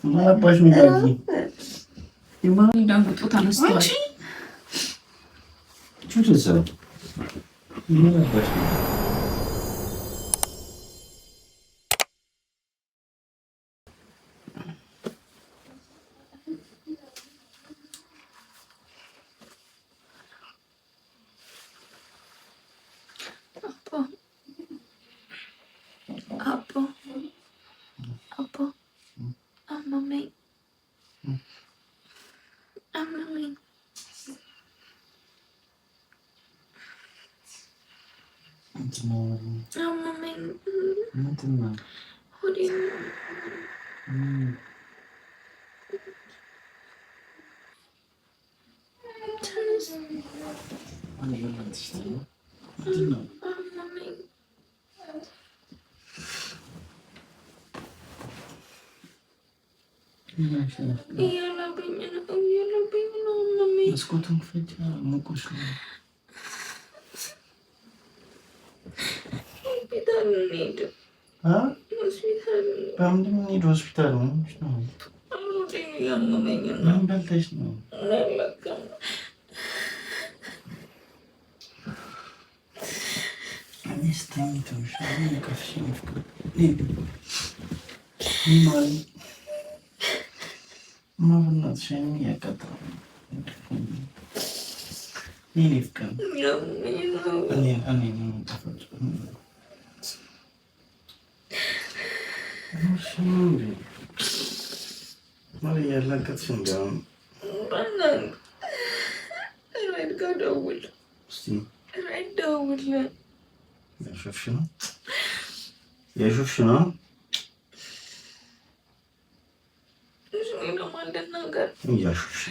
ማባሽ ሚዳጊ የማን ዳንጉጦ ተነስተዋል። ቹቹሳ ማባሽ መስኮቱን ክፈቻ ሙቁሽ ሆስፒታል ነው። ምን በልተሽ ነው? ያለቀትሽ እንዲያውም የሹፍሽ ነው እያሹፍሽ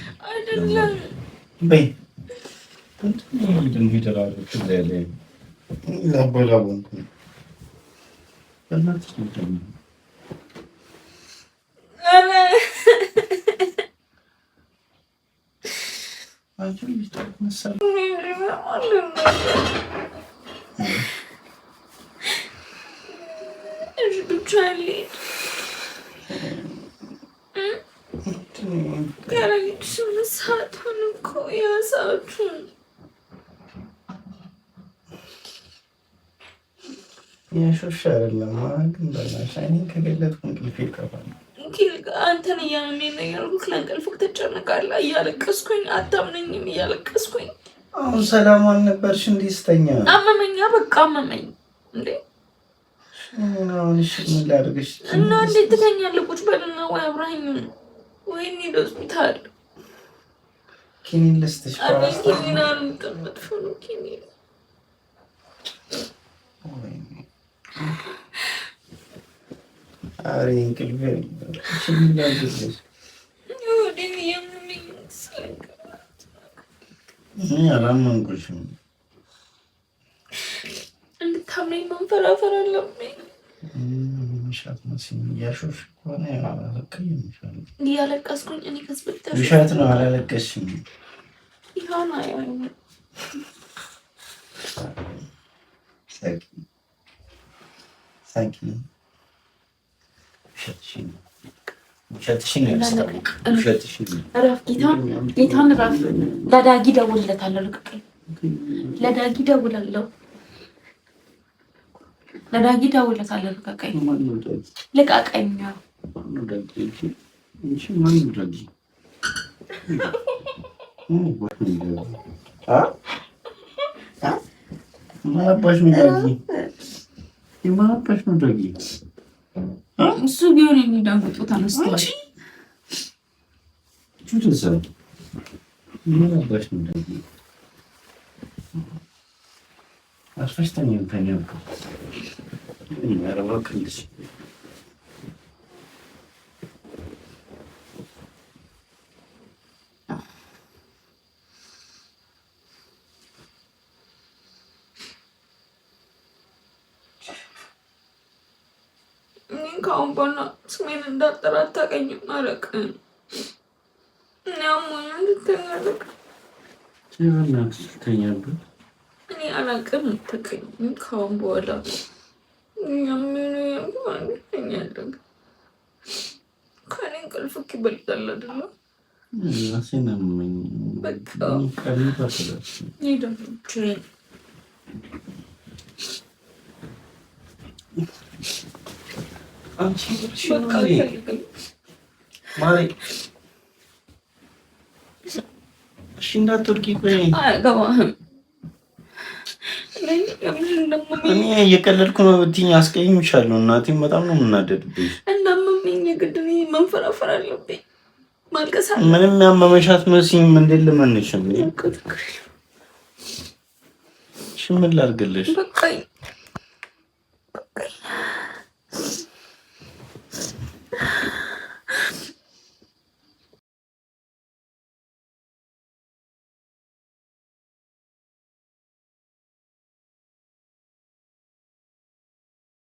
የሹፍሽ አይደለም ግን በእናትሽ አይኔን ከገለጥኩ እንቅልፌ ይጠፋል። አንተን እያመመኝ ነው ያልኩህ። ለእንቅልፍህ ትጨነቃለህ። እያለቀስኩኝ አታምነኝም። እያለቀስኩኝ አሁን ሰላም አልነበርሽ? እንዲህ ስተኛ አመመኛ። በቃ አመመኝ እንዴ አሁን እሺ ምን ላድርግሽ? እና እንዴት ትተኛለህ? ቁጭ በልና ወይ አብረኸኝ ወይ እንሂድ ሆስፒታል። ኪኒን ልስጥሽ? ኪኒን አልጠመጥሽው ነው ኪኒን አሬ እንቅልፌ እሺ ምን ላድርግሽ? አላመንኩሽም። እንድታምነኝ መንፈራፈር አለብኝ። ውሸት መስሎኝ እያሾፍሽ ከሆነ እያለቀስኩኝ እኔ ከስበታ ውሸት ነው። አላለቀስሽም። ይሆን ሳቂ ውሸትሽን ጌታን እረፍ። ለዳጊ እደውልለታለሁ። ለዳጊ እደውላለሁ። ልቀቀኝ። ልቀቀኝ። እሱ ቢሆን የሚዳንጉጦ ተነስተዋል። ከአሁን በኋላ ስሜን እንዳጠራ አታውቅኝም። አለቅም እኔ አላውቅም። አታውቅኝም ከአሁን በኋላ ማድረግ ከኔ እንቅልፍ ይበልጣል አይደለ? አሰናመኝ በቃ ከሊባሰለሽ ይደምቹኝ አንቺ ማሪ እሺ እንዳትወርቂ ቆይ አገባህም እኔ እየቀለድኩ ነው ብትይኝ አስቀይምሻለሁ። እናቴም በጣም ነው የምናደድብሽ። እንዳመመኝ የግድ መንፈራፈር አለብኝ። ማልቀስ አለ። ምንም ያመመሻት መስይም እንዴት ልመንሽ? እሺ ምን ላድርግልሽ? በቃ